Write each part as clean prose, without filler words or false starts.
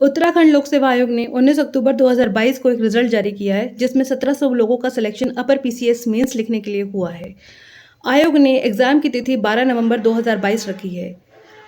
उत्तराखंड लोक सेवा आयोग ने 19 अक्टूबर 2022 को एक रिजल्ट जारी किया है जिसमें 1700 लोगों का सिलेक्शन अपर पीसीएस मेंस लिखने के लिए हुआ है। आयोग ने एग्जाम की तिथि 12 नवंबर 2022 रखी है।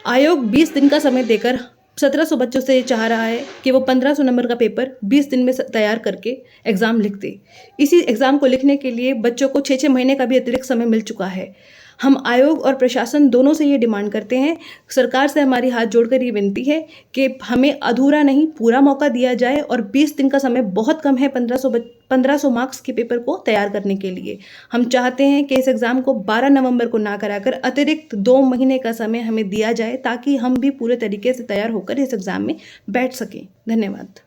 आयोग 20 दिन का समय देकर 1700 बच्चों से चाह रहा है कि वो 1500 नंबर का पेपर 20 दिन में तैयार करके एग्जाम लिख दे। इसी एग्जाम को लिखने के लिए बच्चों को 6-6 महीने का भी अतिरिक्त समय मिल चुका है। हम आयोग और प्रशासन दोनों से ये डिमांड करते हैं, सरकार से हमारी हाथ जोड़कर ये विनती है कि हमें अधूरा नहीं पूरा मौका दिया जाए और 20 दिन का समय बहुत कम है 1500 मार्क्स के पेपर को तैयार करने के लिए। हम चाहते हैं कि इस एग्ज़ाम को 12 नवंबर को ना कराकर अतिरिक्त 2 महीने का समय हमें दिया जाए ताकि हम भी पूरे तरीके से तैयार होकर इस एग्ज़ाम में बैठ सकें। धन्यवाद।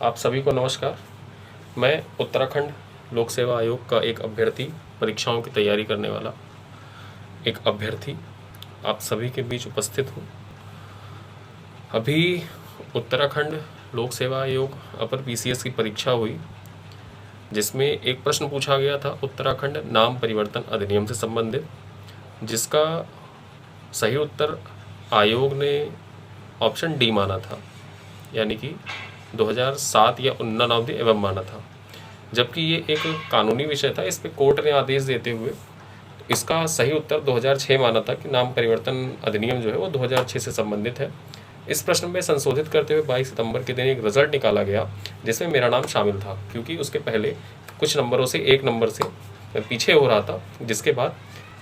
आप सभी को नमस्कार। मैं उत्तराखंड लोक सेवा आयोग का एक अभ्यर्थी, परीक्षाओं की तैयारी करने वाला एक अभ्यर्थी आप सभी के बीच उपस्थित हूँ। अभी उत्तराखंड लोक सेवा आयोग अपर पीसीएस की परीक्षा हुई, जिसमें एक प्रश्न पूछा गया था उत्तराखंड नाम परिवर्तन अधिनियम से संबंधित, जिसका सही उत्तर आयोग ने ऑप्शन डी माना था, यानी कि 2007 या 19 एवं माना था, जबकि ये एक कानूनी विषय था। इस पे कोर्ट ने आदेश देते हुए इसका सही उत्तर 2006 माना था कि नाम परिवर्तन अधिनियम जो है वो 2006 से संबंधित है। इस प्रश्न में संशोधित करते हुए 22 सितंबर के दिन एक रिजल्ट निकाला गया जिसमें मेरा नाम शामिल था, क्योंकि उसके पहले कुछ नंबरों से एक नंबर से मैं पीछे हो रहा था, जिसके बाद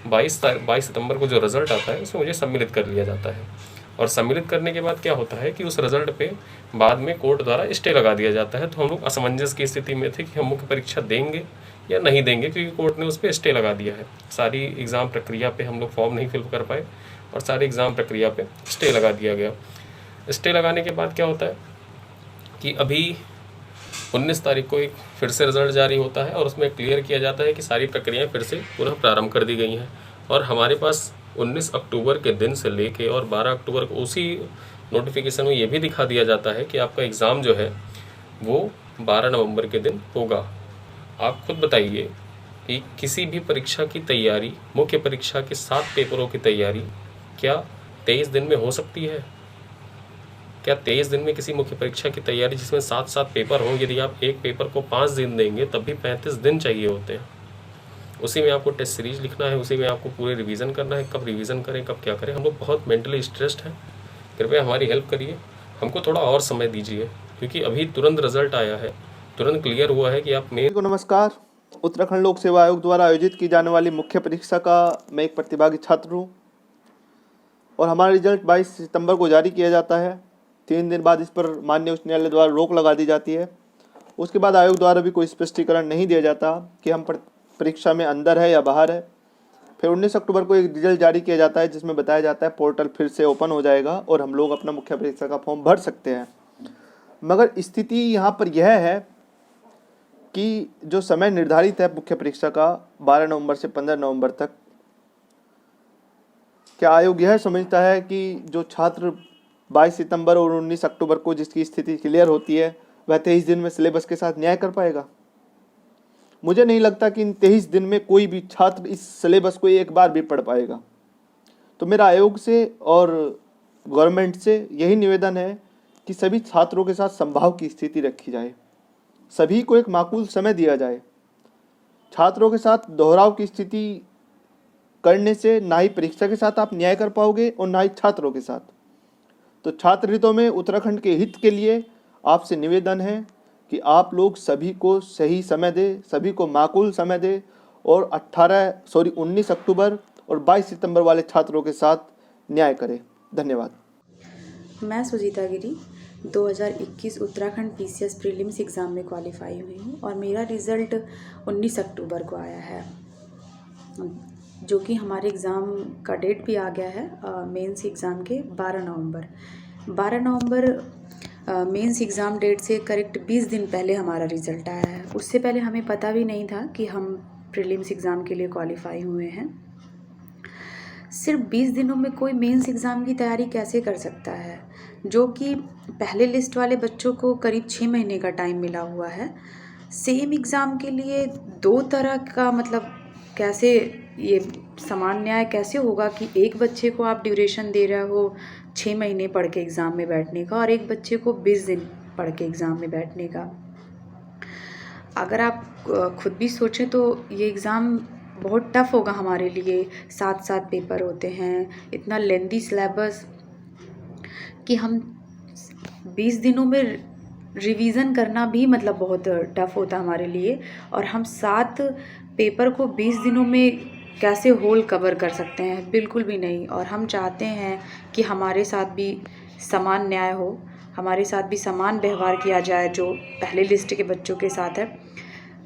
22 सितंबर को जो रिजल्ट आता है उसमें मुझे सम्मिलित कर लिया जाता है। और सम्मिलित करने के बाद क्या होता है कि उस रिजल्ट पे बाद में कोर्ट द्वारा स्टे लगा दिया जाता है। तो हम लोग असमंजस की स्थिति में थे कि हम मुख्य परीक्षा देंगे या नहीं देंगे, क्योंकि कोर्ट ने उस पर स्टे लगा दिया है। सारी एग्ज़ाम प्रक्रिया पे हम लोग फॉर्म नहीं फिल कर पाए और सारी एग्ज़ाम प्रक्रिया पे स्टे लगा दिया गया। स्टे लगाने के बाद क्या होता है कि अभी 19 तारीख को एक फिर से रिजल्ट जारी होता है और उसमें क्लियर किया जाता है कि सारी प्रक्रियाएँ फिर से पुनः प्रारंभ कर दी गई हैं। और हमारे पास 19 अक्टूबर के दिन से लेके और 12 अक्टूबर को उसी नोटिफिकेशन में ये भी दिखा दिया जाता है कि आपका एग्ज़ाम जो है वो 12 नवंबर के दिन होगा। आप खुद बताइए कि किसी भी परीक्षा की तैयारी, मुख्य परीक्षा के 7 पेपरों की तैयारी क्या 23 दिन में हो सकती है? क्या 23 दिन में किसी मुख्य परीक्षा की तैयारी जिसमें 7-7 पेपर हों, यदि आप एक पेपर को 5 दिन देंगे तब भी 35 दिन चाहिए होते हैं। उसी में आपको टेस्ट सीरीज लिखना है, उसी में आपको पूरे रिवीजन करना है। कब रिवीजन करें, कब क्या करें, हम लोग बहुत मेंटली स्ट्रेस्ड हैं। कृपया हमारी हेल्प करिए, हमको थोड़ा और समय दीजिए, क्योंकि अभी तुरंत रिजल्ट आया है, तुरंत क्लियर हुआ है कि आप मेन को नमस्कार। उत्तराखंड लोक सेवा आयोग द्वारा आयोजित की जाने वाली मुख्य परीक्षा का मैं एक प्रतिभागी छात्र हूँ और हमारा रिजल्ट 22 सितंबर को जारी किया जाता है। 3 दिन बाद इस पर माननीय उच्च न्यायालय द्वारा रोक लगा दी जाती है। उसके बाद आयोग द्वारा भी कोई स्पष्टीकरण नहीं दिया जाता कि हम परीक्षा में अंदर है या बाहर है। फिर 19 अक्टूबर को एक रिजल्ट जारी किया जाता है जिसमें बताया जाता है पोर्टल फिर से ओपन हो जाएगा और हम लोग अपना मुख्य परीक्षा का फॉर्म भर सकते हैं। मगर स्थिति यहाँ पर यह है कि जो समय निर्धारित है मुख्य परीक्षा का 12 नवंबर से 15 नवंबर तक, क्या आयोग यह समझता है कि जो छात्र 22 सितंबर और 19 अक्टूबर को जिसकी स्थिति क्लियर होती है वह 23 दिन में सिलेबस के साथ न्याय कर पाएगा? मुझे नहीं लगता कि इन 23 दिन में कोई भी छात्र इस सिलेबस को एक बार भी पढ़ पाएगा। तो मेरा आयोग से और गवर्नमेंट से यही निवेदन है कि सभी छात्रों के साथ संभाव की स्थिति रखी जाए, सभी को एक माकूल समय दिया जाए। छात्रों के साथ दोहराव की स्थिति करने से ना ही परीक्षा के साथ आप न्याय कर पाओगे और ना ही छात्रों के साथ। तो छात्र हितों में उत्तराखंड के हित के लिए आपसे निवेदन है कि आप लोग सभी को सही समय दें, सभी को माकूल समय दें और 19 अक्टूबर और 22 सितंबर वाले छात्रों के साथ न्याय करें। धन्यवाद। मैं सुजीता गिरी 2021 उत्तराखंड पीसीएस प्रीलिम्स एग्ज़ाम में क्वालिफाई हुई हूँ और मेरा रिज़ल्ट 19 अक्टूबर को आया है, जो कि हमारे एग्ज़ाम का डेट भी आ गया है मेंस एग्ज़ाम के 12 नवंबर मेंस एग्ज़ाम डेट से करेक्ट 20 दिन पहले हमारा रिज़ल्ट आया है। उससे पहले हमें पता भी नहीं था कि हम प्रीलिम्स एग्ज़ाम के लिए क्वालिफाई हुए हैं। सिर्फ 20 दिनों में कोई मेंस एग्ज़ाम की तैयारी कैसे कर सकता है, जो कि पहले लिस्ट वाले बच्चों को करीब 6 महीने का टाइम मिला हुआ है। सेम एग्ज़ाम के लिए 2 तरह का मतलब कैसे ये समान न्याय कैसे होगा कि एक बच्चे को आप ड्यूरेशन दे रहे हो 6 महीने पढ़ के एग्ज़ाम में बैठने का और एक बच्चे को 20 दिन पढ़ के एग्ज़ाम में बैठने का। अगर आप खुद भी सोचें तो ये एग्ज़ाम बहुत टफ़ होगा हमारे लिए। 7 पेपर होते हैं, इतना लेंदी सिलेबस कि हम 20 दिनों में रिवीज़न करना भी मतलब बहुत टफ़ होता हमारे लिए। और हम 7 पेपर को 20 दिनों में कैसे होल कवर कर सकते हैं? बिल्कुल भी नहीं। और हम चाहते हैं कि हमारे साथ भी समान न्याय हो, हमारे साथ भी समान व्यवहार किया जाए जो पहले लिस्ट के बच्चों के साथ है।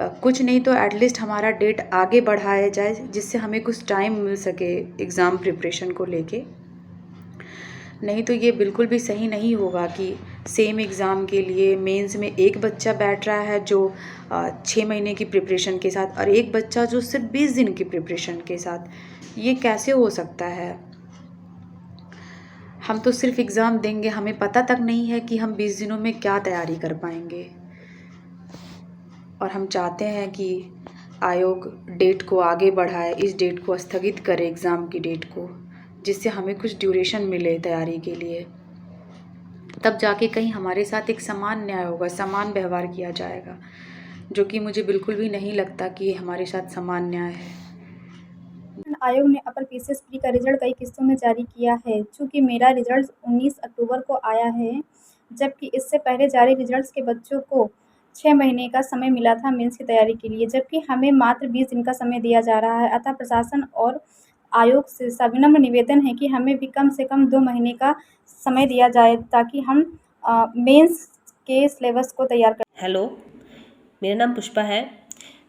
कुछ नहीं तो एटलीस्ट हमारा डेट आगे बढ़ाया जाए, जिससे हमें कुछ टाइम मिल सके एग्ज़ाम प्रिपरेशन को लेके। नहीं तो ये बिल्कुल भी सही नहीं होगा कि सेम एग्ज़ाम के लिए मेंस में एक बच्चा बैठ रहा है जो 6 महीने की प्रिपरेशन के साथ और एक बच्चा जो सिर्फ 20 दिन की प्रिपरेशन के साथ। ये कैसे हो सकता है? हम तो सिर्फ एग्ज़ाम देंगे, हमें पता तक नहीं है कि हम 20 दिनों में क्या तैयारी कर पाएंगे। और हम चाहते हैं कि आयोग डेट को आगे बढ़ाए, इस डेट को स्थगित करे एग्ज़ाम की डेट को, जिससे हमें कुछ ड्यूरेशन मिले तैयारी के लिए। तब जाके कहीं हमारे साथ एक समान न्याय होगा, समान व्यवहार किया जाएगा, जो कि मुझे बिल्कुल भी नहीं लगता कि हमारे साथ समान न्याय है। आयोग ने अपर पीसीएस प्री का रिजल्ट कई किस्तों में जारी किया है। चूँकि मेरा रिजल्ट 19 अक्टूबर को आया है, जबकि इससे पहले जारी रिजल्ट्स के बच्चों को 6 महीने का समय मिला था मेंस की तैयारी के लिए, जबकि हमें मात्र 20 दिन का समय दिया जा रहा है। अतः प्रशासन और आयोग से सविनम्र निवेदन है कि हमें भी कम से कम 2 महीने का समय दिया जाए, ताकि हम मेंस के सिलेबस को तैयार कर। हेलो, मेरा नाम पुष्पा है।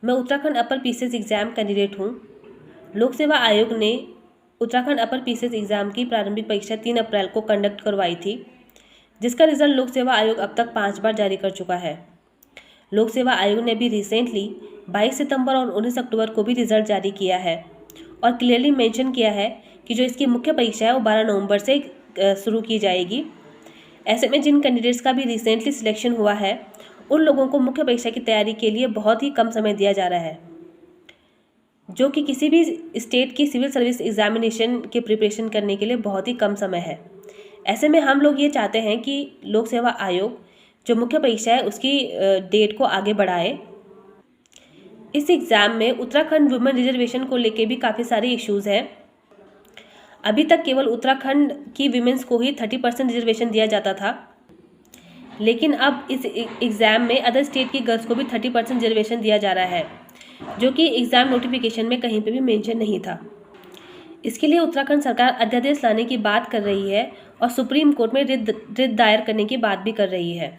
मैं Uttarakhand upper PCS exam candidate हूँ। लोक सेवा आयोग ने उत्तराखंड अपर पीसीएस एग्ज़ाम की प्रारंभिक परीक्षा 3 अप्रैल को कंडक्ट करवाई थी, जिसका रिजल्ट लोक सेवा आयोग अब तक 5 बार जारी कर चुका है। लोक सेवा आयोग ने अभी रिसेंटली 22 सितंबर और 19 अक्टूबर को भी रिजल्ट जारी किया है और क्लियरली मेंशन किया है कि जो इसकी मुख्य परीक्षा है वो 12 नवंबर से शुरू की जाएगी। ऐसे में जिन कैंडिडेट्स का भी रिसेंटली सिलेक्शन हुआ है, उन लोगों को मुख्य परीक्षा की तैयारी के लिए बहुत ही कम समय दिया जा रहा है, जो कि किसी भी स्टेट की सिविल सर्विस एग्जामिनेशन के प्रिपरेशन करने के लिए बहुत ही कम समय है। ऐसे में हम लोग ये चाहते हैं कि लोक सेवा आयोग जो मुख्य परीक्षा है उसकी डेट को आगे बढ़ाए। इस एग्ज़ाम में उत्तराखंड वुमेन रिजर्वेशन को लेके भी काफ़ी सारे इश्यूज़ हैं। अभी तक केवल उत्तराखंड की विमेंस को ही 30% रिजर्वेशन दिया जाता था, लेकिन अब इस एग्ज़ाम में अदर स्टेट की गर्ल्स को भी 30% रिजर्वेशन दिया जा रहा है, जो कि एग्ज़ाम नोटिफिकेशन में कहीं पे भी मेंशन नहीं था। इसके लिए उत्तराखंड सरकार अध्यादेश लाने की बात कर रही है और सुप्रीम कोर्ट में रिट दायर करने की बात भी कर रही है।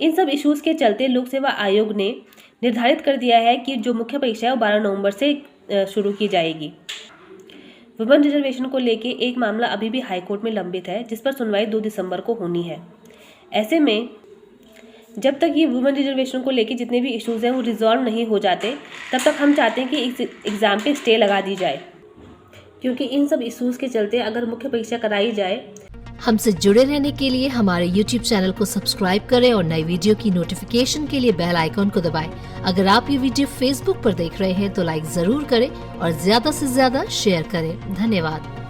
इन सब इश्यूज़ के चलते लोक सेवा आयोग ने निर्धारित कर दिया है कि जो मुख्य परीक्षा है वो 12 नवंबर से शुरू की जाएगी। वुमेन रिजर्वेशन को लेके एक मामला अभी भी हाईकोर्ट में लंबित है, जिस पर सुनवाई 2 दिसंबर को होनी है। ऐसे में जब तक ये वुमेन रिजर्वेशन को लेके जितने भी इश्यूज़ हैं वो रिजॉल्व नहीं हो जाते, तब तक हम चाहते हैं कि इस एग्ज़ाम पे स्टे लगा दी जाए, क्योंकि इन सब इश्यूज़ के चलते अगर मुख्य परीक्षा कराई जाए। हमसे जुड़े रहने के लिए हमारे YouTube चैनल को सब्सक्राइब करें और नई वीडियो की नोटिफिकेशन के लिए बेल आइकॉन को दबाएं। अगर आप ये वीडियो Facebook पर देख रहे हैं तो लाइक जरूर करें और ज्यादा से ज्यादा शेयर करें। धन्यवाद।